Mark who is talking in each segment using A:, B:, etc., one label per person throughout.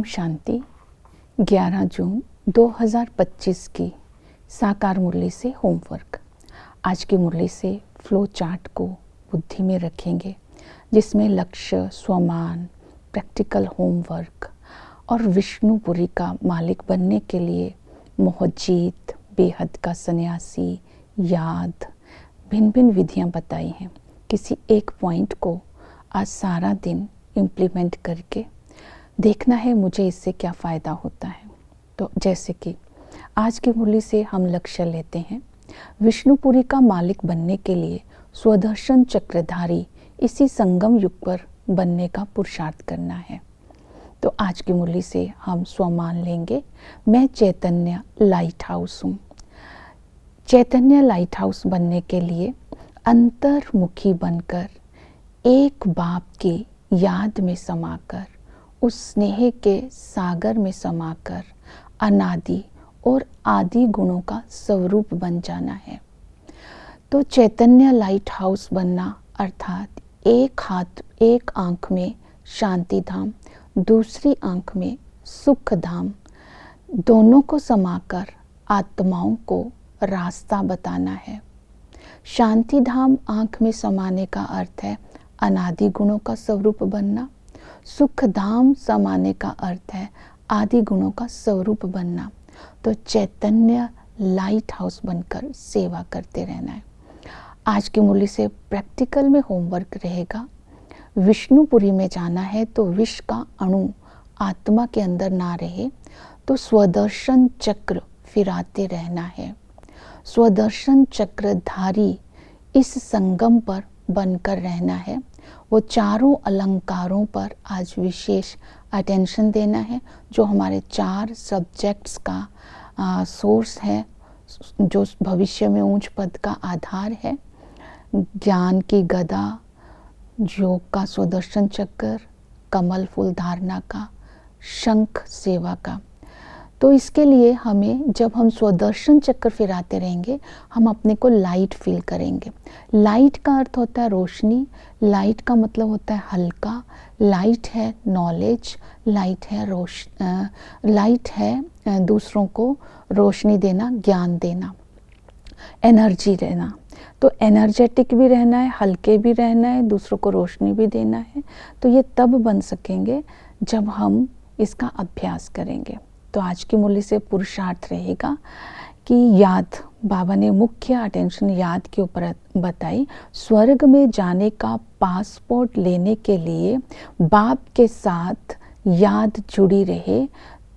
A: शांति। 11 जून 2025 की साकार मुरली से होमवर्क। आज की मुरली से फ्लो चार्ट को बुद्धि में रखेंगे, जिसमें लक्ष्य, स्वमान, प्रैक्टिकल होमवर्क और विष्णुपुरी का मालिक बनने के लिए मोहजीत, बेहद का सन्यासी, याद, भिन्न भिन्न विधियां बताई हैं। किसी एक पॉइंट को आज सारा दिन इम्प्लीमेंट करके देखना है मुझे इससे क्या फ़ायदा होता है। तो जैसे कि आज की मुरली से हम लक्ष्य लेते हैं विष्णुपुरी का मालिक बनने के लिए स्वदर्शन चक्रधारी इसी संगम युग पर बनने का पुरुषार्थ करना है। तो आज की मुरली से हम स्वमान लेंगे, मैं चैतन्य लाइट हाउस हूँ। चैतन्य लाइट हाउस बनने के लिए अंतर्मुखी बनकर एक बाप की याद में समाकर, उस स्नेह के सागर में समाकर अनादि और आदि गुणों का स्वरूप बन जाना है। तो चैतन्य लाइट हाउस बनना अर्थात एक आंख में शांति धाम, दूसरी आंख में सुख धाम, दोनों को समाकर आत्माओं को रास्ता बताना है। शांति धाम आंख में समाने का अर्थ है अनादि गुणों का स्वरूप बनना। सुख धाम समाने का अर्थ है आदि गुणों का स्वरूप बनना। तो चैतन्य लाइट हाउस बनकर सेवा करते रहना है। आज की मुरली से प्रैक्टिकल में होमवर्क रहेगा। विष्णुपुरी में जाना है तो विष का अणु आत्मा के अंदर ना रहे, तो स्वदर्शन चक्र फिराते रहना है। स्वदर्शन चक्रधारी इस संगम पर बनकर रहना है। वो चारों अलंकारों पर आज विशेष अटेंशन देना है, जो हमारे 4 सब्जेक्ट्स का सोर्स है, जो भविष्य में उच्च पद का आधार है। ज्ञान की गदा, योग का स्वदर्शन चक्र, कमल फूल धारणा का, शंख सेवा का। तो इसके लिए हमें, जब हम स्वदर्शन चक्र फिराते रहेंगे, हम अपने को लाइट फील करेंगे। लाइट का अर्थ होता है रोशनी, लाइट का मतलब होता है हल्का, लाइट है नॉलेज, लाइट है दूसरों को रोशनी देना, ज्ञान देना, एनर्जी देना। तो एनर्जेटिक भी रहना है, हल्के भी रहना है, दूसरों को रोशनी भी देना है। तो ये तब बन सकेंगे जब हम इसका अभ्यास करेंगे। तो आज की मुरली से पुरुषार्थ रहेगा कि याद, बाबा ने मुख्य अटेंशन याद के ऊपर बताई। स्वर्ग में जाने का पासपोर्ट लेने के लिए बाप के साथ याद जुड़ी रहे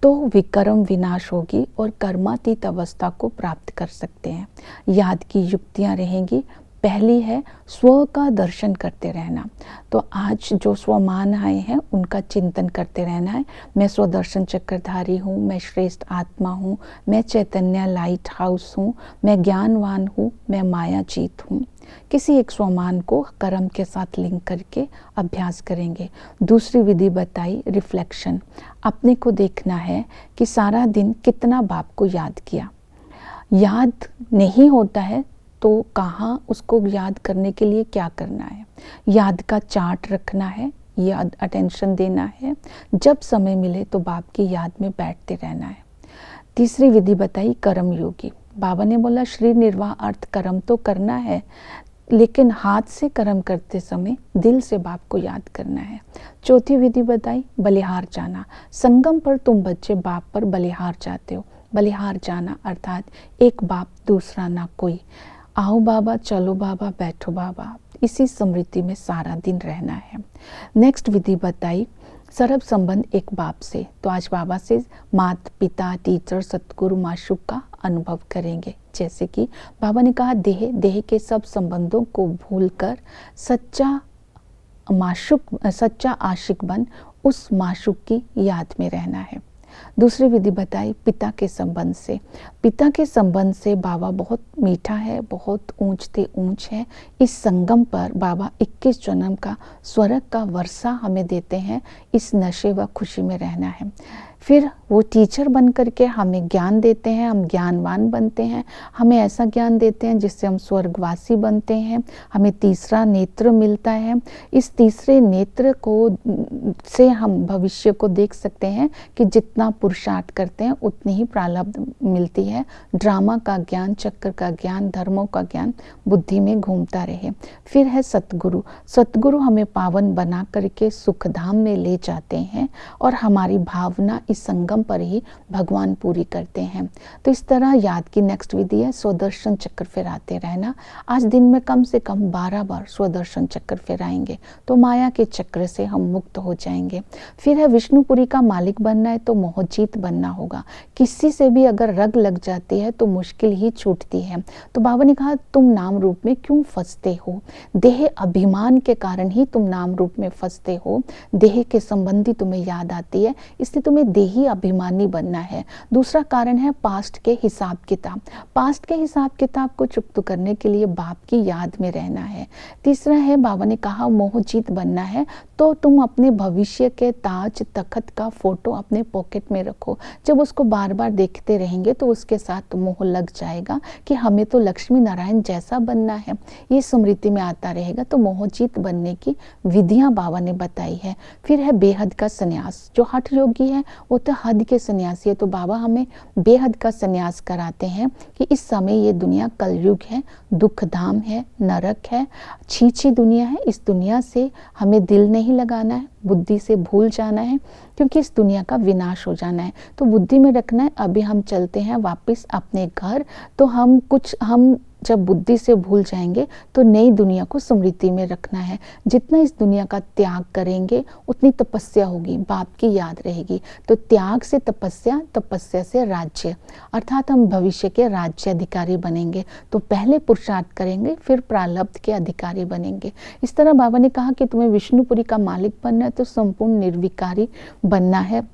A: तो विकर्म विनाश होगी और कर्मातीत अवस्था को प्राप्त कर सकते हैं। याद की युक्तियां रहेंगी। पहली है स्व का दर्शन करते रहना। तो आज जो स्वमान आए हैं उनका चिंतन करते रहना है। मैं स्वदर्शन चक्रधारी हूँ, मैं श्रेष्ठ आत्मा हूँ, मैं चैतन्य लाइट हाउस हूँ, मैं ज्ञानवान हूँ, मैं मायाजीत हूँ। किसी एक स्वमान को कर्म के साथ लिंक करके अभ्यास करेंगे। दूसरी विधि बताई रिफ्लेक्शन। अपने को देखना है कि सारा दिन कितना बाप को याद किया। याद नहीं होता है तो कहाँ उसको याद करने के लिए क्या करना है। याद का चार्ट रखना है, याद अटेंशन देना है। जब समय मिले तो बाप की याद में बैठते रहना है। तीसरी विधि बताई कर्म योगी। बाबा ने बोला श्री निर्वाह अर्थ कर्म तो करना है, लेकिन हाथ से कर्म करते समय दिल से बाप को याद करना है। चौथी विधि बताई बलिहार जाना। संगम पर तुम बच्चे बाप पर बलिहार जाते हो। बलिहार जाना अर्थात एक बाप दूसरा ना कोई। आओ बाबा, चलो बाबा, बैठो बाबा, इसी स्मृति में सारा दिन रहना है। नेक्स्ट विधि बताई सर्व संबंध एक बाप से। तो आज बाबा से माता पिता, टीचर, सतगुरु, माशूक का अनुभव करेंगे। जैसे कि बाबा ने कहा देह के सब संबंधों को भूलकर सच्चा आशिक बन उस माशूक की याद में रहना है। दूसरी विधि बताई पिता के संबंध से। पिता के संबंध से बाबा बहुत मीठा है, बहुत ऊंच से ऊंच है। इस संगम पर बाबा 21 जन्म का स्वर्ग का वर्षा हमें देते हैं। इस नशे व खुशी में रहना है। फिर वो टीचर बन करके हमें ज्ञान देते हैं, हम ज्ञानवान बनते हैं, हमें ऐसा ज्ञान देते हैं जिससे हम स्वर्गवासी बनते हैं, हमें तीसरा नेत्र मिलता है। इस तीसरे नेत्र को से हम भविष्य को देख सकते हैं कि जितना पुरुषार्थ करते हैं उतनी ही प्रारब्ध मिलती है। ड्रामा का ज्ञान, चक्र का ज्ञान, धर्मों का ज्ञान बुद्धि में घूमता रहे। फिर है सतगुरु। सतगुरु हमें पावन बना करके सुख धाम में ले जाते हैं और हमारी भावना इस संगम पर ही भगवान पूरी करते हैं। तो इस तरह याद की नेक्स्ट विधि है स्वदर्शन चक्र फिराते रहना। आज दिन में कम से कम 12 बार स्वदर्शन चक्र फिराएंगे तो माया के चक्र से हम मुक्त हो जाएंगे। फिर है विष्णुपुरी का मालिक बनना है तो मोहजीत बनना होगा। किसी से भी अगर रग लग जाती है तो मुश्किल ही छूटती है। तो बाबा ने कहा तुम नाम रूप में क्यों फंसते हो? देह अभिमान के कारण ही तुम नाम रूप में फंसते हो। देह के संबंधी तुम्हें याद आती है, इसलिए तुम्हें देही अभिमानी बनना है। दूसरा कारण है पास्ट के हिसाब किताब। पास्ट के हिसाब किताब को चुकत करने के लिए बाप की याद में रहना है। तीसरा है बाबा ने कहा मोहजीत बनना है तो तुम अपने भविष्य के ताज तख्त का फोटो अपने पॉकेट में रखो। जब उसको बार बार देखते रहेंगे तो उसके साथ मोह लग जाएगा कि हमें तो लक्ष्मी नारायण जैसा बनना है, ये स्मृति में आता रहेगा। तो मोहजीत बनने की विधियां बाबा ने बताई है। फिर है बेहद का संन्यास। जो हठ योगी है वो तो हद के सन्यासी है, तो बाबा हमें बेहद का संन्यास कराते हैं कि इस समय ये दुनिया कलयुग है, दुख धाम है, नरक है, छी दुनिया है। इस दुनिया से हमें दिल नहीं लगाना है, बुद्धि से भूल जाना है, क्योंकि इस दुनिया का विनाश हो जाना है। तो बुद्धि में रखना है अभी हम चलते हैं वापस अपने घर। तो हम जब बुद्धि से भूल जाएंगे तो नई दुनिया को स्मृति में रखना है। जितना इस दुनिया का त्याग करेंगे उतनी तपस्या होगी, बाप की याद रहेगी। तो त्याग से तपस्या, तपस्या से राज्य, अर्थात हम भविष्य के राज्य अधिकारी बनेंगे। तो पहले पुरुषार्थ करेंगे फिर प्रारब्ध के अधिकारी बनेंगे। इस तरह बाबा ने कहा कि तुम्हें विष्णुपुरी का मालिक बनना है तो संपूर्ण निर्विकारी बनना है।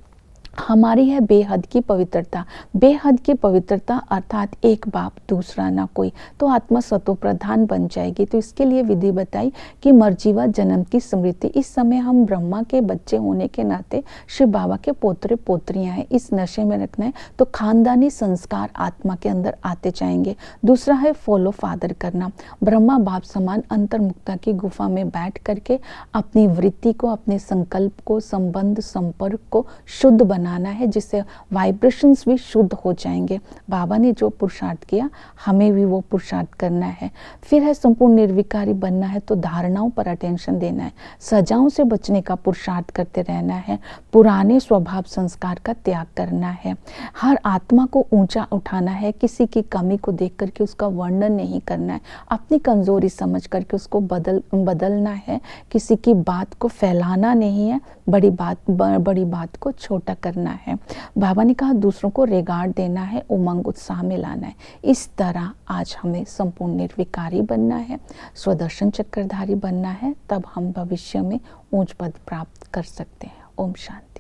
A: हमारी है बेहद की पवित्रता। बेहद की पवित्रता अर्थात एक बाप दूसरा ना कोई, तो आत्मा सतो प्रधान बन जाएगी। तो इसके लिए विधि बताई कि मर्जीवा जन्म की स्मृति। इस समय हम ब्रह्मा के बच्चे होने के नाते शिव बाबा के पोतरे पोतरियां हैं, इस नशे में रखना है। तो खानदानी संस्कार आत्मा के अंदर आते जाएंगे। दूसरा है फॉलो फादर करना। ब्रह्मा बाप समान अंतर्मुक्ता की गुफा में बैठ करके अपनी वृत्ति को, अपने संकल्प को, संबंध संपर्क को शुद्ध बनाना है, जिससे वाइब्रेशंस भी शुद्ध हो जाएंगे। बाबा ने जो पुरुषार्थ किया हमें भी वो पुरुषार्थ करना है। फिर है संपूर्ण निर्विकारी बनना है तो धारणाओं पर अटेंशन देना है, सजाओं से बचने का पुरुषार्थ करते रहना है, पुराने स्वभाव संस्कार का त्याग करना है, हर आत्मा को ऊंचा उठाना है, किसी की कमी को देख करके उसका वर्णन नहीं करना है, अपनी कमजोरी समझ करके उसको बदलना है, किसी की बात को फैलाना नहीं है, बड़ी बात को छोटा करना है। बाबा ने कहा दूसरों को रिगार्ड देना है, उमंग उत्साह में लाना है। इस तरह आज हमें संपूर्ण निर्विकारी बनना है, स्वदर्शन चक्रधारी बनना है, तब हम भविष्य में ऊंच पद प्राप्त कर सकते हैं। ओम शांति।